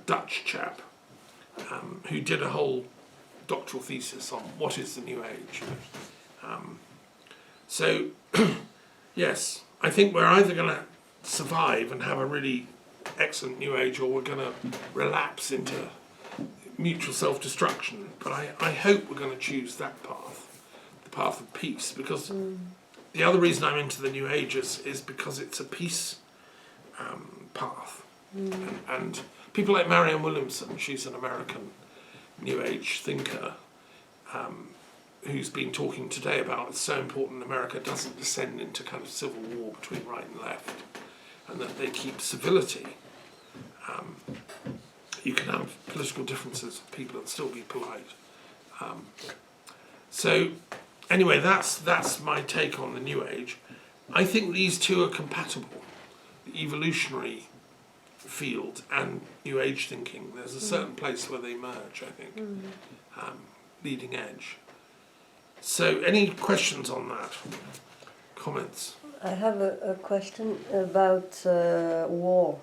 Dutch chap who did a whole doctoral thesis on what is the New Age. So, yes, I think we're either going to survive and have a really excellent New Age, or we're going to relapse into mutual self-destruction. But I hope we're going to choose that path, the path of peace, because the other reason I'm into the New Age is because it's a peace path. And people like Marianne Williamson, she's an American New Age thinker, who's been talking today about it's so important America doesn't descend into kind of civil war between right and left, and that they keep civility. You can have political differences with people and still be polite. So anyway, that's my take on the New Age. I think these two are compatible, the evolutionary field and New Age thinking. There's a certain place where they merge, I think, leading edge. So any questions on that? Comments? I have a question about war,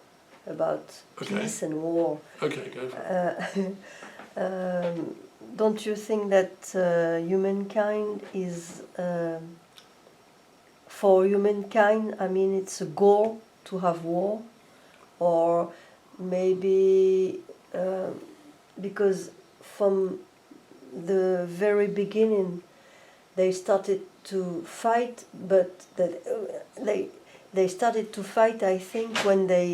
about peace and war. Okay, go for it. Don't you think that humankind is, for humankind, I mean, it's a goal to have war? Or maybe because from the very beginning they started to fight, but they started to fight, I think, when they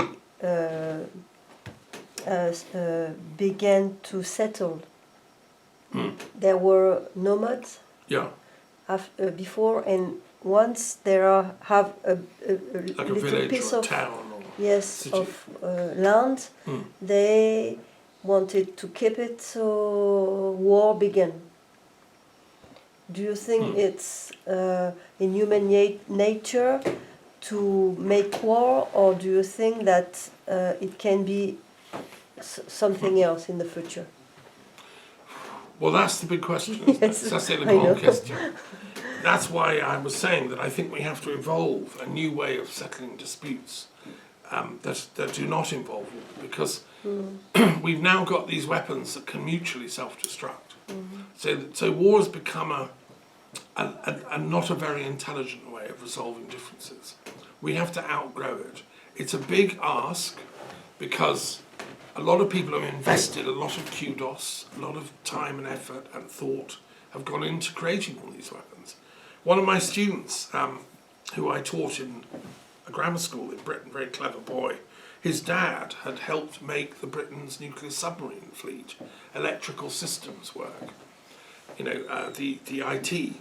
began to settle. There were nomads before, and once there have a like a little village piece or a of town yes of land, they wanted to keep it, so war began. Do you think it's in human nature to make war, or do you think that it can be something else in the future? Well, that's the big question. Yes, that's the whole question. That's why I was saying that I think we have to evolve a new way of settling disputes that do not involve war, because we've now got these weapons that can mutually self-destruct. So war has become a not a very intelligent way of resolving differences. We have to outgrow it. It's a big ask, because a lot of people have invested a lot of kudos, a lot of time and effort and thought have gone into creating all these weapons. One of my students, who I taught in a grammar school in Britain, very clever boy, his dad had helped make the Britain's nuclear submarine fleet, electrical systems work, the IT,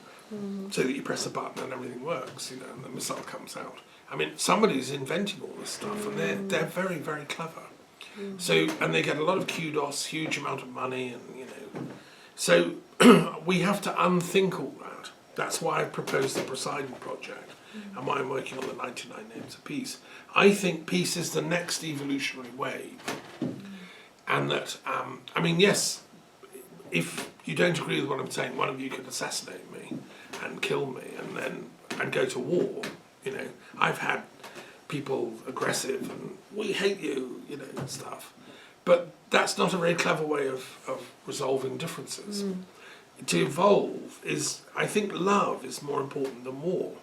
so that you press a button and everything works, and the missile comes out. I mean, somebody's inventing all this stuff, and they're very, very clever. So, and they get a lot of kudos, huge amount of money, and so we have to unthink all that. That's why I proposed the Poseidon Project, and why I'm working on the 99 Names of Peace. I think peace is the next evolutionary wave, and that I mean, yes, if you don't agree with what I'm saying, one of you could assassinate me and kill me, and go to war. I've had people aggressive and we hate you, and stuff. But that's not a very clever way of resolving differences. To evolve is, I think love is more important than war.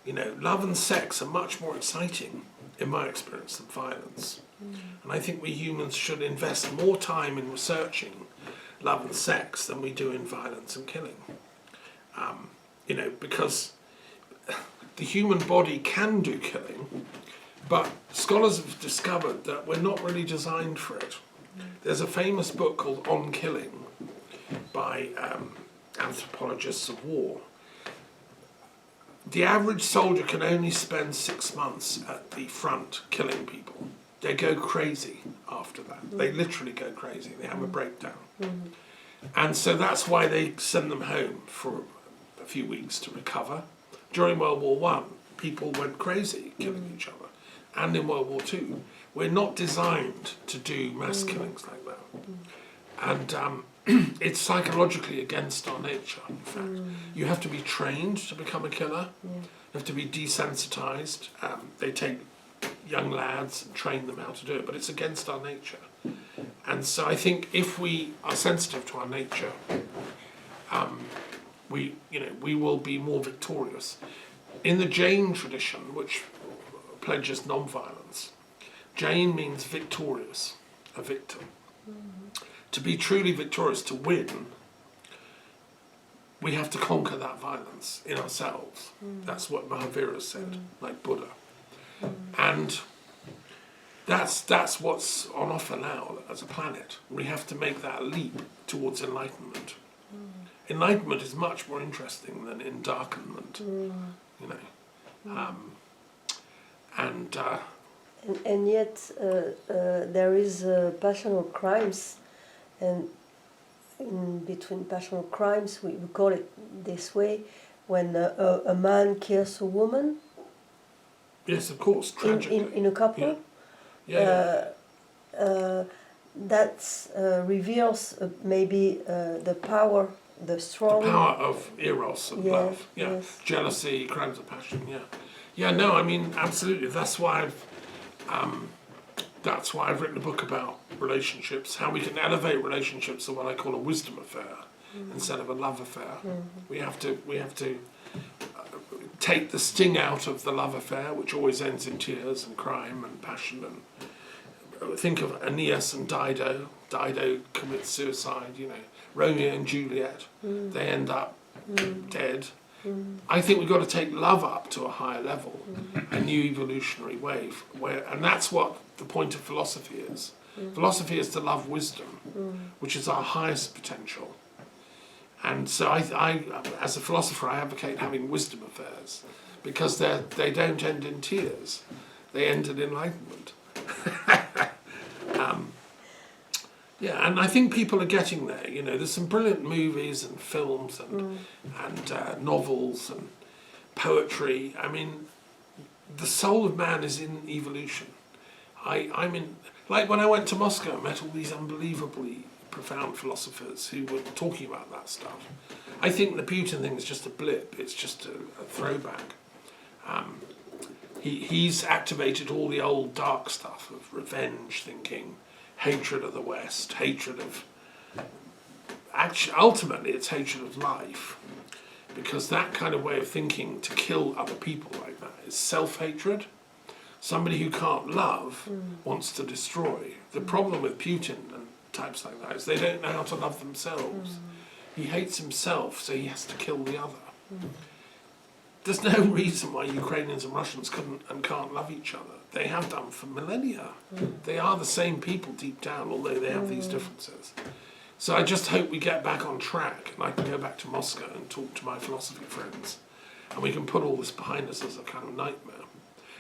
Love and sex are much more exciting, in my experience, than violence. And I think we humans should invest more time in researching love and sex than we do in violence and killing. Because the human body can do killing, but scholars have discovered that we're not really designed for it. There's a famous book called On Killing by anthropologists of war. The average soldier can only spend 6 months at the front killing people. They go crazy after that. They literally go crazy. They have a breakdown. And so that's why they send them home for a few weeks to recover. During World War I, people went crazy killing each other. And in World War II, we're not designed to do mass killings like that. And it's psychologically against our nature, in fact. You have to be trained to become a killer. You have to be desensitized. They take young lads and train them how to do it, but it's against our nature. And so I think if we are sensitive to our nature, we will be more victorious. In the Jain tradition, which pledges non-violence, Jain means victorious, a victor. To be truly victorious, to win, we have to conquer that violence in ourselves. That's what Mahavira said, like Buddha. And that's what's on offer now as a planet. We have to make that leap towards enlightenment. Enlightenment is much more interesting than endarkenment, you know. And yet there is passional crimes, and in between passional crimes, we call it this way, when a man kills a woman. Yes, of course, tragically. In a couple. Yeah. That reveals maybe the power, the strong. The power of eros and love. Yeah. Yes. Jealousy, crimes of passion. Yeah. Yeah. No, I mean absolutely. That's why I've written a book about relationships, how we can elevate relationships to what I call a wisdom affair instead of a love affair. We have to take the sting out of the love affair, which always ends in tears and crime and passion. And think of Aeneas and Dido. Dido commits suicide. You know, Romeo and Juliet. They end up dead. I think we've got to take love up to a higher level, a new evolutionary wave, and that's what the point of philosophy is. Philosophy is to love wisdom, which is our highest potential. And so I as a philosopher, I advocate having wisdom affairs, because they don't end in tears, they end in enlightenment. Yeah, and I think people are getting there. You know, there's some brilliant movies and films and novels and poetry. I mean, the soul of man is in evolution. I'm in, like when I went to Moscow, I met all these unbelievably profound philosophers who were talking about that stuff. I think the Putin thing is just a blip. It's just a throwback. He's activated all the old dark stuff of revenge thinking, hatred of the West, hatred of... Actually, ultimately, it's hatred of life. Because that kind of way of thinking to kill other people like that is self-hatred. Somebody who can't love wants to destroy. The problem with Putin and types like that is they don't know how to love themselves. He hates himself, so he has to kill the other. There's no reason why Ukrainians and Russians couldn't and can't love each other. They have done for millennia. They are the same people deep down, although they have these differences. So I just hope we get back on track and I can go back to Moscow and talk to my philosophy friends. And we can put all this behind us as a kind of nightmare.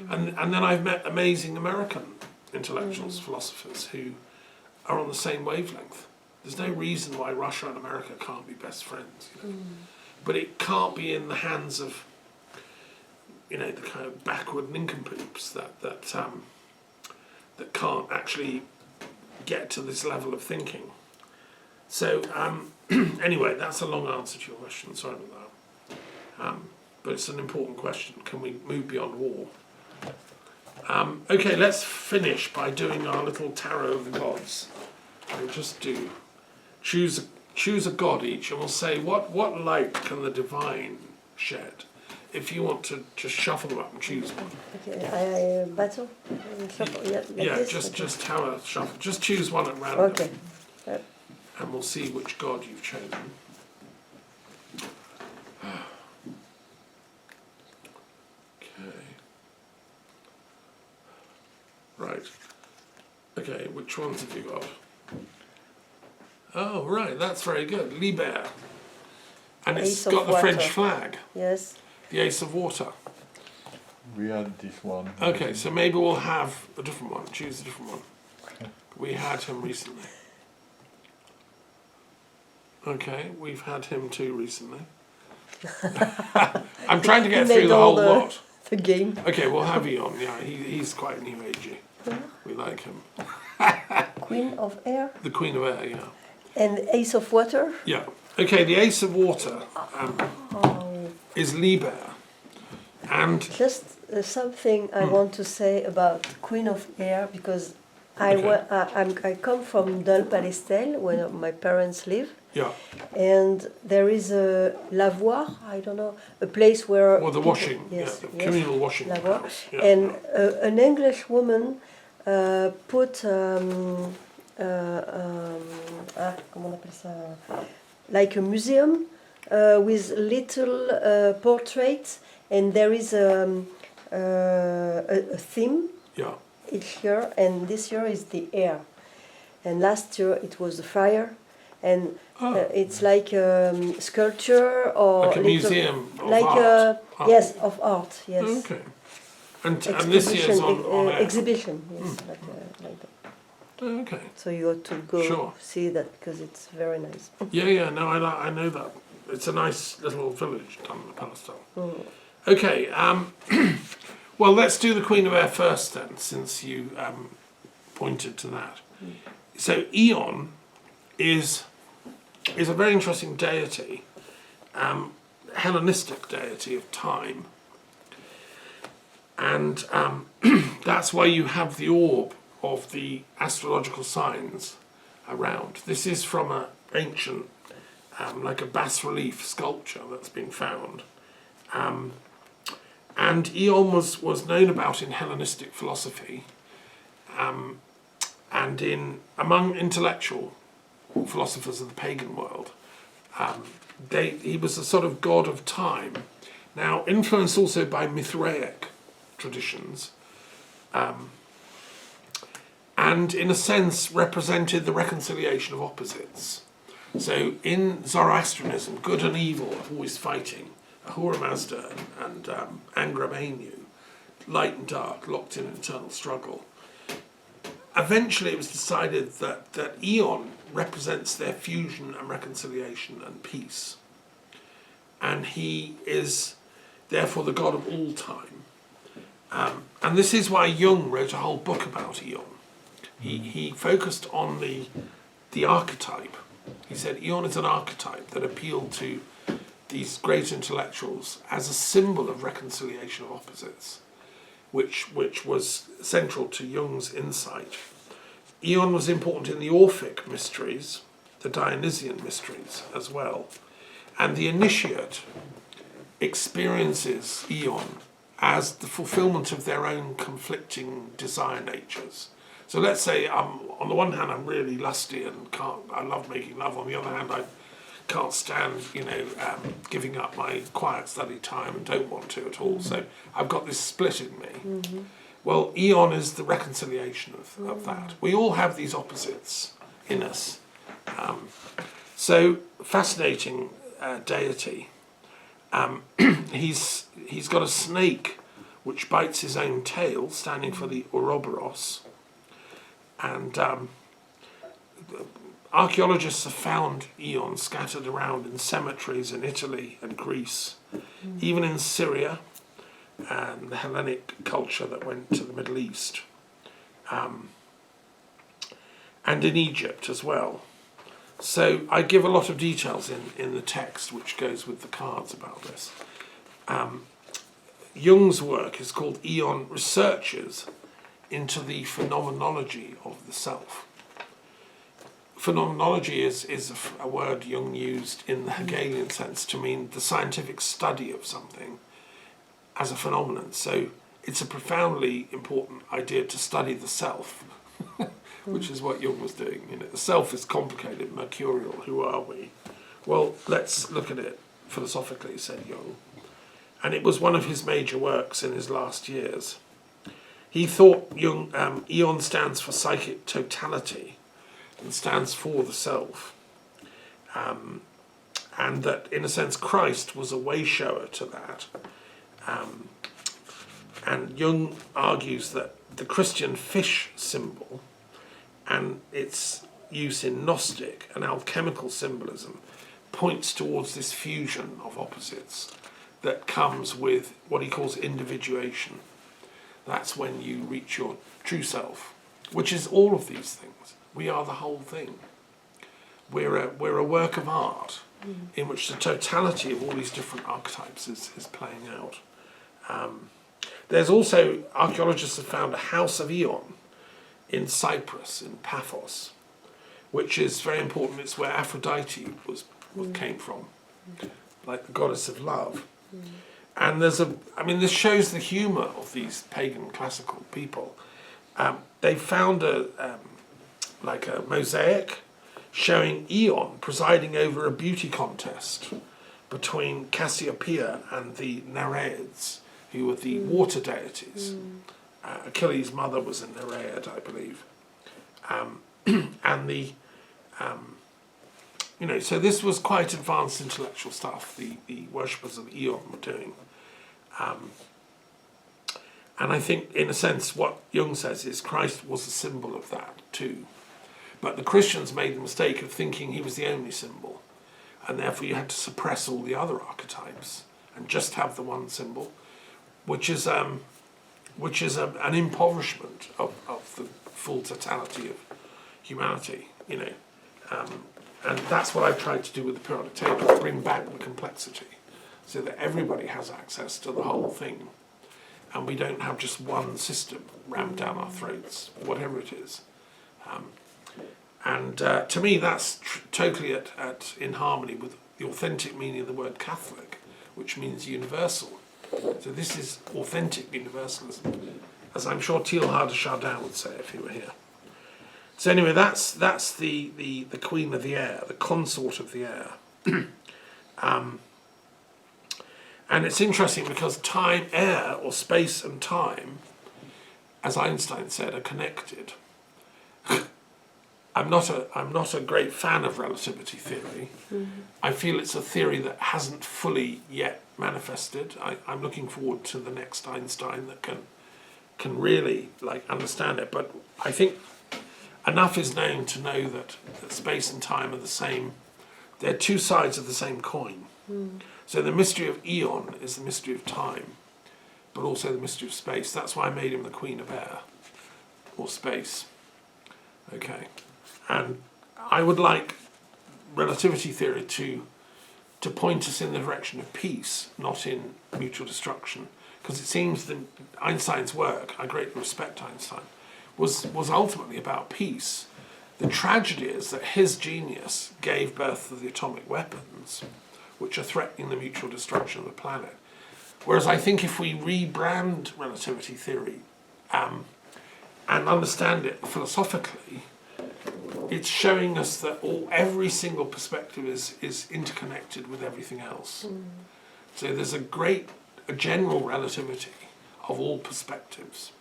And then I've met amazing American intellectuals, philosophers, who are on the same wavelength. There's no reason why Russia and America can't be best friends. You know? But it can't be in the hands of, you know, the kind of backward nincompoops that can't actually get to this level of thinking. So anyway, that's a long answer to your question. Sorry about that. But it's an important question. Can we move beyond war? Okay, let's finish by doing our little tarot of the gods. We'll just choose a god each, and we'll say what light can the divine shed. If you want to just shuffle them up and choose one. Okay, I battle. Shuffle. Yeah, this? just have a shuffle. Just choose one at random. Okay. And we'll see which god you've chosen. Okay. Right. Okay, which ones have you got? Oh, right, that's very good. Liber. And it's got the French flag. Yes. The Ace of Water. We had this one. Okay, so maybe we'll have a different one. Choose a different one. We had him recently. Okay, we've had him too recently. I'm trying to get through the whole lot. The game. Okay, we'll have Eon. Yeah, he's quite new agey. We like him. Queen of Air. The Queen of Air, yeah. And Ace of Water. Yeah. Okay, the Ace of Water is Liber. And just something I want to say about Queen of Air, because I come from Dol Palestel, where my parents live, Yeah. and there is a lavoir. I don't know, a place where Well, the people- washing, yes, yeah, the yes, communal washing lavoir, house. Yeah. and an English woman put comment on appelle ça, like a museum with little portraits, and there is a theme Yeah. each year, and this year is the air, and last year it was the fire, and Oh. it's like sculpture or Like a little- museum of like art. Art. yes, of art, yes. Okay. And this year's on air. exhibition, yes, like that. Okay. So you ought to go Sure. see that because it's very nice. Yeah, no, I know that. It's a nice little village down in the Palestine. Okay, well, let's do the Queen of Air first then, since you pointed to that. So Eon is a very interesting deity, Hellenistic deity of time. And that's why you have the orb of the astrological signs around. This is from an ancient, like a bas-relief sculpture that's been found. And Eon was known about in Hellenistic philosophy and among intellectual philosophers of the pagan world. He was a sort of god of time. Now, influenced also by Mithraic traditions, and in a sense represented the reconciliation of opposites. So in Zoroastrianism, good and evil are always fighting. Ahura Mazda and Angra Mainyu, light and dark, locked in an eternal struggle. Eventually it was decided that Eon represents their fusion and reconciliation and peace. And he is therefore the god of all time. And this is why Jung wrote a whole book about Eon. He focused on the archetype. He said Eon is an archetype that appealed to these great intellectuals as a symbol of reconciliation of opposites, which was central to Jung's insight. Eon was important in the Orphic mysteries, the Dionysian mysteries as well. And the initiate experiences Eon as the fulfillment of their own conflicting desire natures. So let's say on the one hand I'm really lusty and I love making love. On the other hand, I can't stand giving up my quiet study time and don't want to at all. So I've got this split in me. Well, Eon is the reconciliation of that. We all have these opposites in us. So fascinating deity. He's got a snake which bites his own tail, standing for the Ouroboros. And archaeologists have found Eon scattered around in cemeteries in Italy and Greece, even in Syria and the Hellenic culture that went to the Middle East, and in Egypt as well. So I give a lot of details in the text which goes with the cards about this. Jung's work is called Eon Researches into the Phenomenology of the Self. Phenomenology is a word Jung used in the Hegelian sense to mean the scientific study of something as a phenomenon. So it's a profoundly important idea to study the self, which is what Jung was doing. The self is complicated, mercurial. Who are we? Well, let's look at it philosophically, said Jung. And it was one of his major works in his last years. He thought Eon stands for psychic totality and stands for the self. And that, in a sense, Christ was a way-shower to that. And Jung argues that the Christian fish symbol and its use in Gnostic and alchemical symbolism points towards this fusion of opposites that comes with what he calls individuation. That's when you reach your true self, which is all of these things. We are the whole thing. We're a work of art in which the totality of all these different archetypes is playing out. There's also, archaeologists have found a house of Eon in Cyprus, in Paphos, which is very important. It's where Aphrodite came from, like the goddess of love. And this shows the humour of these pagan classical people. They found a mosaic showing Eon presiding over a beauty contest between Cassiopeia and the Nereids, who were the water deities. Achilles' mother was a Nereid, I believe. So this was quite advanced intellectual stuff the worshippers of Eon were doing. And I think, in a sense, what Jung says is Christ was a symbol of that too. But the Christians made the mistake of thinking he was the only symbol, and therefore you had to suppress all the other archetypes and just have the one symbol, which is an impoverishment of the full totality of humanity, and that's what I've tried to do with the periodic table, bring back the complexity, so that everybody has access to the whole thing, and we don't have just one system rammed down our throats, whatever it is. To me, that's totally in harmony with the authentic meaning of the word Catholic, which means universal. So this is authentic universalism, as I'm sure Teilhard de Chardin would say if he were here. So anyway, that's the queen of the air, the consort of the air. And it's interesting because time, air, or space and time, as Einstein said, are connected. I'm not a great fan of relativity theory. I feel it's a theory that hasn't fully yet manifested. I'm looking forward to the next Einstein that can really understand it. But I think enough is known to know that space and time are the same. They're two sides of the same coin. So the mystery of Eon is the mystery of time, but also the mystery of space. That's why I made him the Queen of Air, or space. Okay. And I would like relativity theory to point us in the direction of peace, not in mutual destruction. Because it seems that Einstein's work, I greatly respect Einstein, was ultimately about peace. The tragedy is that his genius gave birth to the atomic weapons, which are threatening the mutual destruction of the planet. Whereas I think if we rebrand relativity theory and understand it philosophically, it's showing us that every single perspective is interconnected with everything else. So there's a general relativity of all perspectives,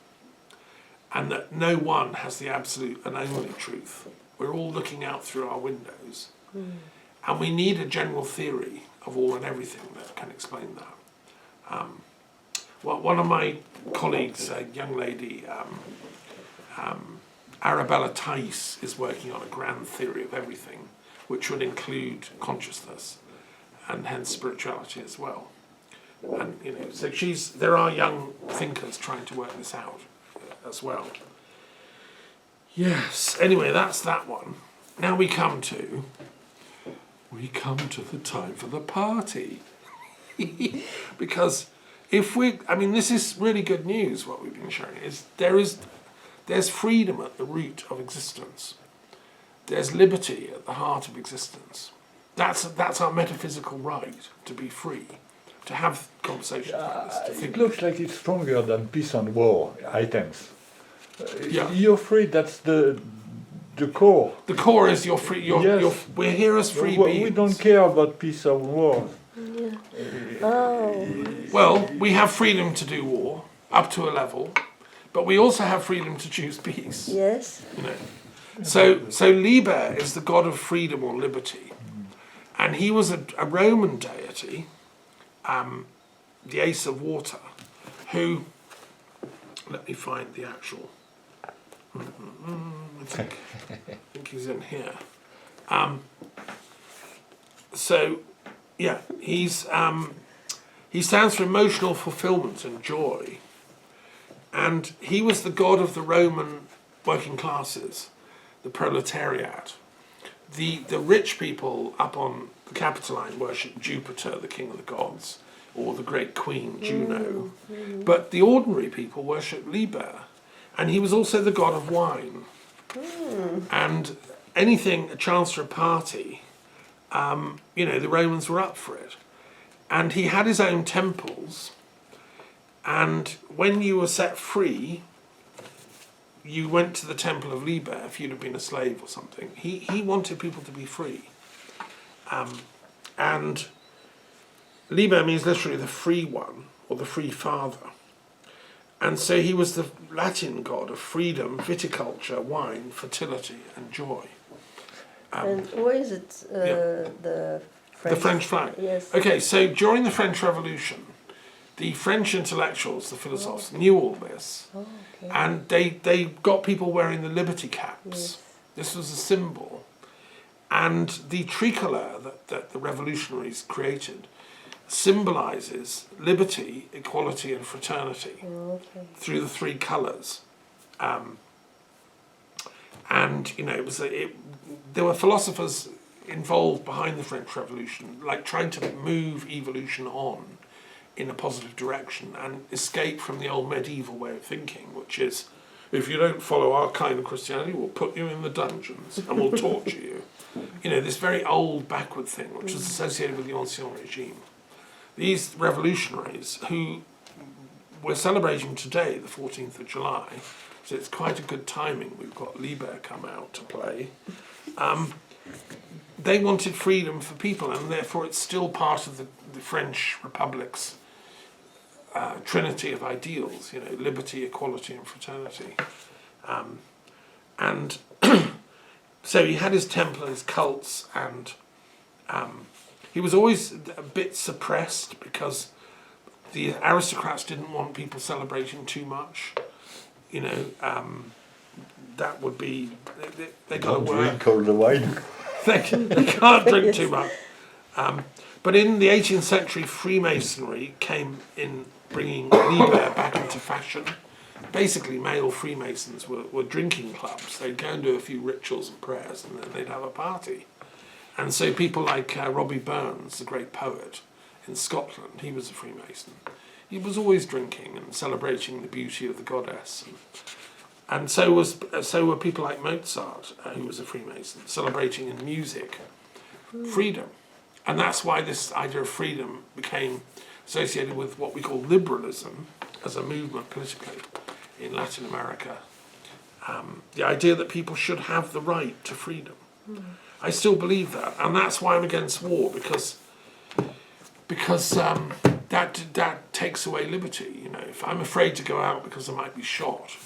and that no one has the absolute and only truth. We're all looking out through our windows, and we need a general theory of all and everything that can explain that. One of my colleagues, a young lady, Arabella Thais, is working on a grand theory of everything, which would include consciousness and hence spirituality as well. And so there are young thinkers trying to work this out as well. Yes. Anyway, that's that one. Now we come to the time for the party, because this is really good news. What we've been sharing is there's freedom at the root of existence. There's liberty at the heart of existence. That's our metaphysical right, to be free, to have conversations like this. To think. It looks like it's stronger than peace and war items. Yeah. You're free, that's the core. The core is you're free. Yes. We're here as free we beings. don't care about peace or war. Yeah. Oh. Well, we have freedom to do war up to a level, but we also have freedom to choose peace. Yes. So Liber is the god of freedom or liberty, and he was a Roman deity, the Ace of Water, who, let me find the actual. I think he's in here. He stands for emotional fulfillment and joy, and he was the god of the Roman working classes, the proletariat. The rich people up on the Capitoline worship Jupiter, the king of the gods, or the great queen Juno, but the ordinary people worship Liber, and he was also the god of wine. And anything, a chance for a party, you know, the Romans were up for it. And he had his own temples, and when you were set free, you went to the temple of Liber if you'd have been a slave or something. He wanted people to be free. And Liber means literally the free one, or the free father. And so he was the Latin god of freedom, viticulture, wine, fertility, and joy. And where is it, the French? The French flag. Yes. Okay, so during the French Revolution, the French intellectuals, the philosophers, knew all this, Okay. and they got people wearing the liberty caps. Yes. This was a symbol. And the tricolour that the revolutionaries created symbolises liberty, equality, and fraternity Okay. through the three colours. And you know, there were philosophers involved behind the French Revolution, like trying to move evolution on in a positive direction and escape from the old medieval way of thinking, which is, if you don't follow our kind of Christianity, we'll put you in the dungeons and we'll torture you. You know, this very old, backward thing, which was associated with the Ancien Regime. These revolutionaries, who we're celebrating today, the 14th of July, so it's quite a good timing. We've got Liber come out to play. They wanted freedom for people, and therefore it's still part of the French Republic's trinity of ideals, you know, liberty, equality, and fraternity. And so he had his temple and his cults, and he was always a bit suppressed because the aristocrats didn't want people celebrating too much. You know, that would be, they got to Don't work. drink all the wine. They can't drink too much. But in the 18th century, Freemasonry came in, bringing Liber back into fashion. Basically, male Freemasons were drinking clubs. They'd go and do a few rituals and prayers, and then they'd have a party. And so people like Robbie Burns, the great poet in Scotland, he was a Freemason. He was always drinking and celebrating the beauty of the goddess. And so were people like Mozart, who was a Freemason, celebrating in music freedom. And that's why this idea of freedom became associated with what we call liberalism as a movement politically in Latin America. The idea that people should have the right to freedom. I still believe that, and that's why I'm against war, because that takes away liberty. You know, if I'm afraid to go out because I might be shot,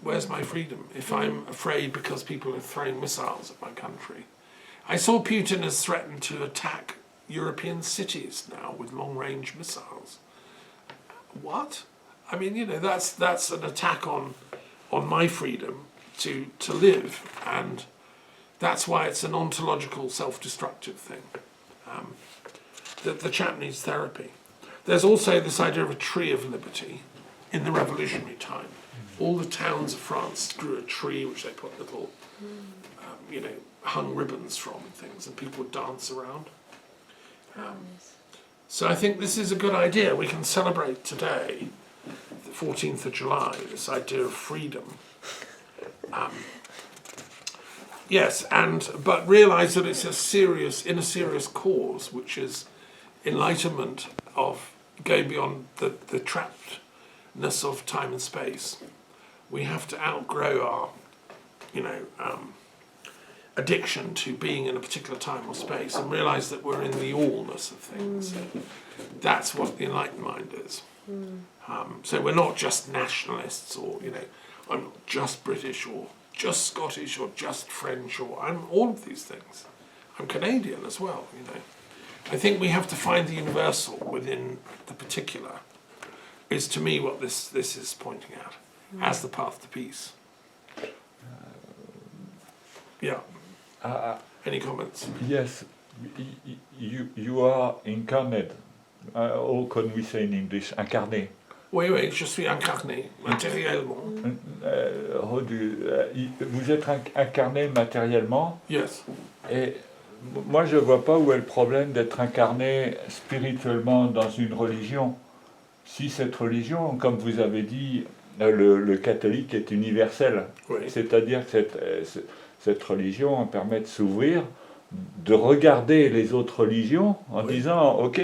where's my freedom? If I'm afraid because people are throwing missiles at my country. I saw Putin has threatened to attack European cities now with long-range missiles. What? I mean, you know, that's an attack on my freedom to live, and that's why it's an ontological, self-destructive thing. The chap needs therapy. There's also this idea of a tree of liberty in the revolutionary time. All the towns of France grew a tree which they put little, you know, hung ribbons from and things, and people would dance around. So I think this is a good idea. We can celebrate today, the 14th of July, this idea of freedom. Yes, but realise that it's in a serious cause, which is enlightenment of going beyond the trappedness of time and space. We have to outgrow our, you know, addiction to being in a particular time or space and realise that we're in the allness of things. That's what the enlightened mind is. So we're not just nationalists, or, you know, I'm not just British or just Scottish or just French, or I'm all of these things. I'm Canadian as well, you know. I think we have to find the universal within the particular, is to me what this is pointing at as the path to peace. Yeah. Any comments? Yes, you are incarnate. How can we say in English? Incarné. Oui, je suis incarné, matériellement. Vous êtes incarné matériellement. Yes. Et moi, je ne vois pas où est le problème d'être incarné spirituellement dans une religion. Si cette religion, comme vous avez dit, le catholique est universel. Oui. C'est-à-dire que cette religion permet de s'ouvrir, de regarder les autres religions en Oui. disant ok,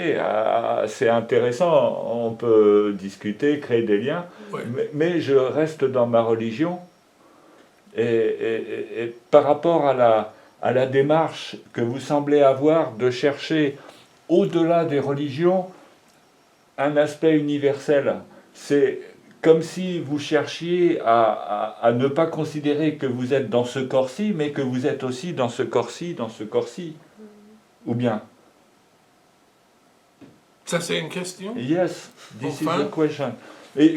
c'est intéressant, on peut discuter, créer des liens, Oui. mais je reste dans ma religion. Et par rapport à la démarche que vous semblez avoir de chercher au-delà des religions un aspect universel, c'est comme si vous cherchiez à ne pas considérer que vous êtes dans ce corps-ci, mais que vous êtes aussi dans ce corps-ci, dans ce corps-ci. Ou bien? Ça, c'est une question? Yes, this is Enfin. the question.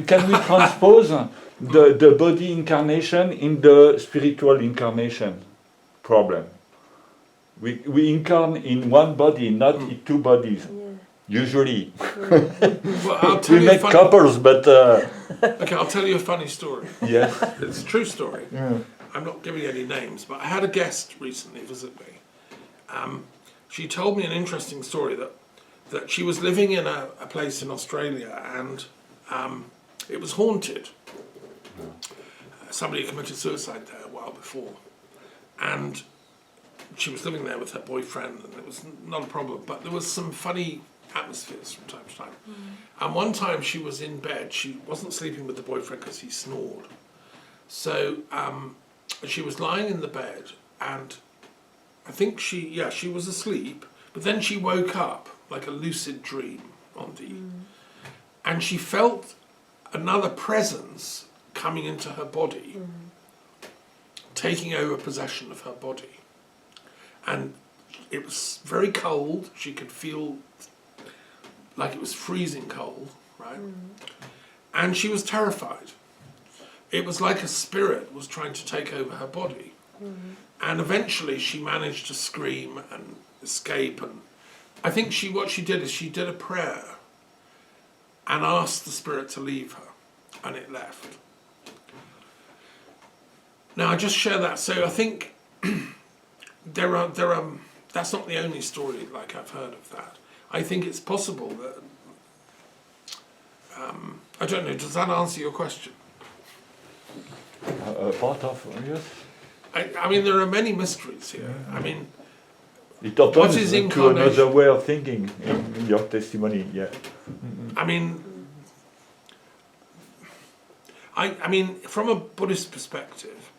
Can we transpose the body incarnation in the spiritual incarnation problem? We incarn in one body, not in two bodies. Yeah. Usually. Well, I'll tell We you a make funny, couples, but okay, I'll tell you a funny story. yes. It's a true story. Yeah. I'm not giving any names, but I had a guest recently visit me. She told me an interesting story that she was living in a place in Australia and it was haunted. Somebody committed suicide there a while before. And she was living there with her boyfriend and it was not a problem, but there was some funny atmospheres from time to time. And one time she was in bed, she wasn't sleeping with the boyfriend because he snored. So she was lying in the bed and I think she was asleep, but then she woke up like a lucid dream on and she felt another presence coming into her body, taking over possession of her body. And it was very cold, she could feel like it was freezing cold, right? And she was terrified. It was like a spirit was trying to take over her body. And eventually she managed to scream and escape. And I think what she did is she did a prayer and asked the spirit to leave her, and it left. Now I just share that. So I think there are that's not the only story like I've heard of that. I think it's possible that I don't know. Does that answer your question? Part of, yes. I mean, there are many mysteries here. I mean, It opens is to incarnation? another way of thinking in your testimony, yeah. I mean, I mean, from a Buddhist perspective,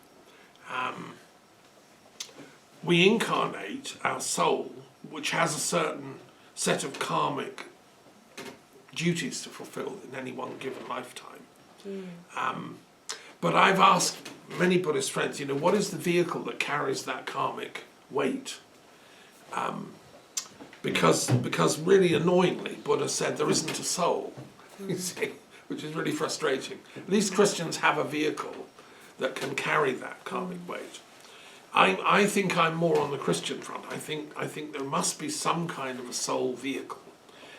we incarnate our soul, which has a certain set of karmic duties to fulfill in any one given lifetime. But I've asked many Buddhist friends, what is the vehicle that carries that karmic weight? Because really annoyingly, Buddha said there isn't a soul, you see, which is really frustrating. At least Christians have a vehicle that can carry that karmic weight. I think I'm more on the Christian front. I think there must be some kind of a soul vehicle.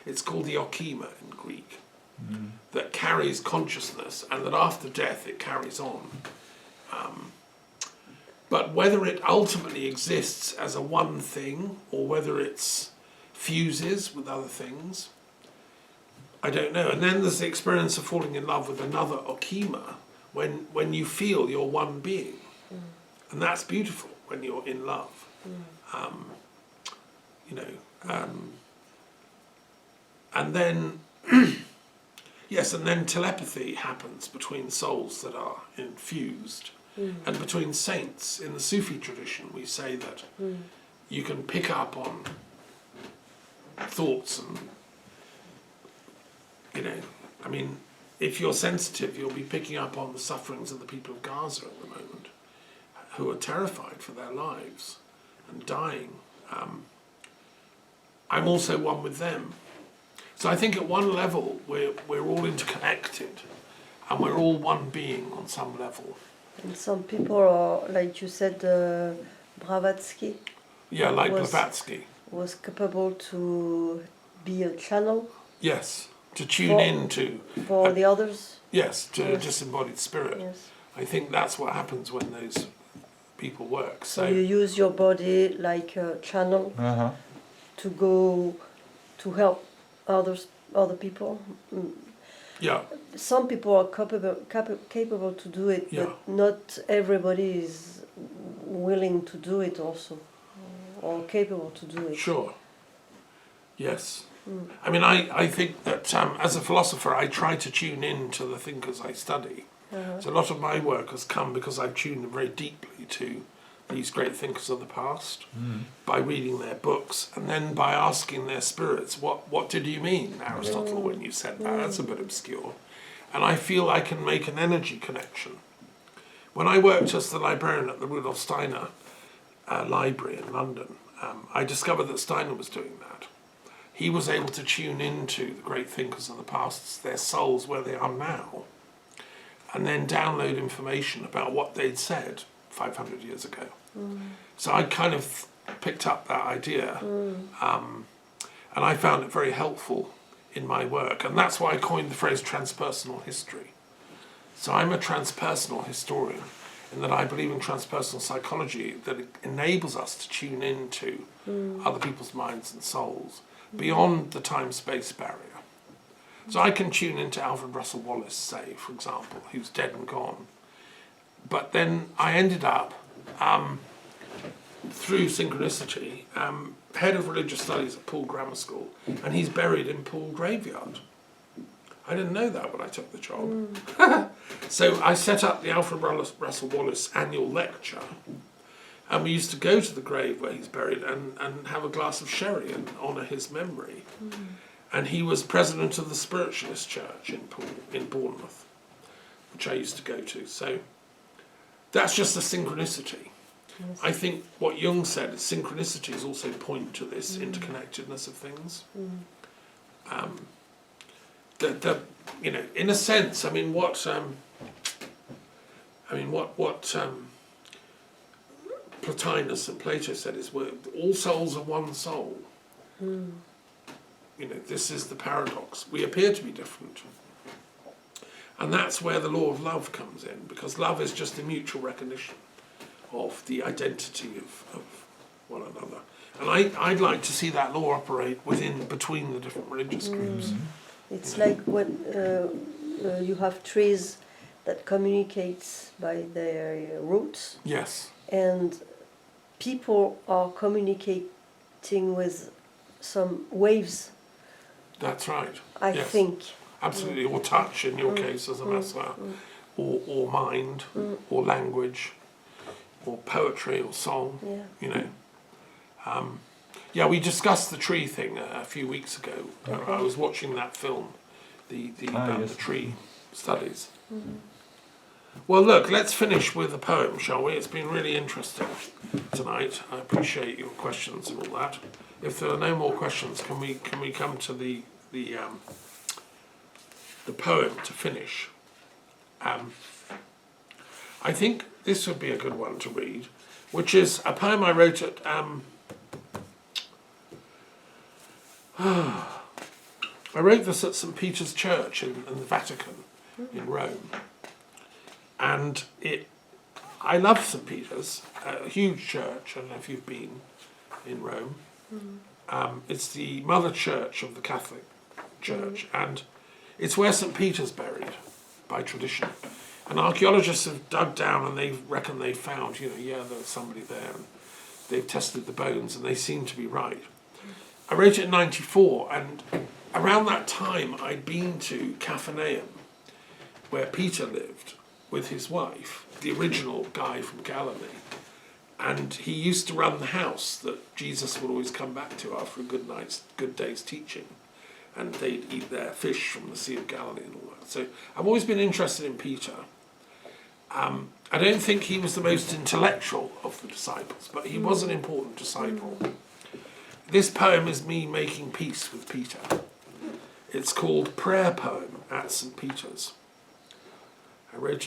It's called the okima in Greek, that carries consciousness, and that after death it carries on. But whether it ultimately exists as a one thing, or whether it's fuses with other things, I don't know. And then there's the experience of falling in love with another okima, when you feel you're one being. And that's beautiful when you're in love. And then, yes, and then telepathy happens between souls that are infused. And between saints. In the Sufi tradition, we say that you can pick up on thoughts and, I mean, if you're sensitive, you'll be picking up on the sufferings of the people of Gaza at the moment, who are terrified for their lives and dying. I'm also one with them. So I think at one level, we're all interconnected, and we're all one being on some level. And some people are, like you said, Blavatsky. Yeah, like Blavatsky. Was capable to be a channel. Yes, to tune in to. For the others. Yes, to a disembodied spirit. Yes. I think that's what happens when those people work. So you use your body like a channel to go to help other people. Yeah, some people are capable to do it, Yeah. but not everybody is willing to do it also, or capable to do it. sure. Yes. I mean, I think that as a philosopher, I try to tune in to the thinkers I study. So a lot of my work has come because I've tuned very deeply to these great thinkers of the past by reading their books and then by asking their spirits, what did you mean, Aristotle, when you said that? That's a bit obscure. And I feel I can make an energy connection. When I worked as the librarian at the Rudolf Steiner Library in London, I discovered that Steiner was doing that. He was able to tune into the great thinkers of the past, their souls where they are now, and then download information about what they'd said 500 years ago. So I kind of picked up that idea, and I found it very helpful in my work, and that's why I coined the phrase transpersonal history. So I'm a transpersonal historian in that I believe in transpersonal psychology that it enables us to tune into other people's minds and souls beyond the time-space barrier. So I can tune into Alfred Russel Wallace, say, for example, who's dead and gone. But then I ended up, through synchronicity, head of religious studies at Poole Grammar School, and he's buried in Poole Graveyard. I didn't know that when I took the job. So I set up the Alfred Russel Wallace annual lecture, and we used to go to the grave where he's buried and have a glass of sherry and honour his memory. And he was president of the Spiritualist Church in Bournemouth, which I used to go to. So that's just a synchronicity. Yes. I think what Jung said is synchronicities also point to this interconnectedness of things. You know, in a sense, I mean, what Plotinus and Plato said is, all souls are one soul. You know, this is the paradox. We appear to be different. And that's where the law of love comes in, because love is just a mutual recognition of the identity of one another. And I'd like to see that law operate between the different religious groups. It's like when you have trees that communicate by their roots, Yes, and people are communicating with some waves, that's right. I Yes. think. Absolutely, or touch in your case as a masseur, or mind, or language, or poetry, or song. Yeah. You know, yeah, we discussed the tree thing a few weeks ago. I was watching that film, about yes. the tree studies. Well, look, let's finish with a poem, shall we? It's been really interesting tonight. I appreciate your questions and all that. If there are no more questions, can we come to the poem to finish? I think this would be a good one to read, which is a poem I wrote at I wrote this at St. Peter's Church in the Vatican in Rome, and I love St. Peter's, a huge church. I don't know if you've been in Rome. It's the mother church of the Catholic Church, and it's where St. Peter's buried by tradition. And archaeologists have dug down and they reckon they found, there was somebody there, and they've tested the bones and they seem to be right. I wrote it in '94, and around that time I'd been to Capharnaum, where Peter lived with his wife, the original guy from Galilee. And he used to run the house that Jesus would always come back to after a good day's teaching. And they'd eat their fish from the Sea of Galilee and all that. So I've always been interested in Peter. I don't think he was the most intellectual of the disciples, but he was an important disciple. This poem is me making peace with Peter. It's called Prayer Poem at St. Peter's. I wrote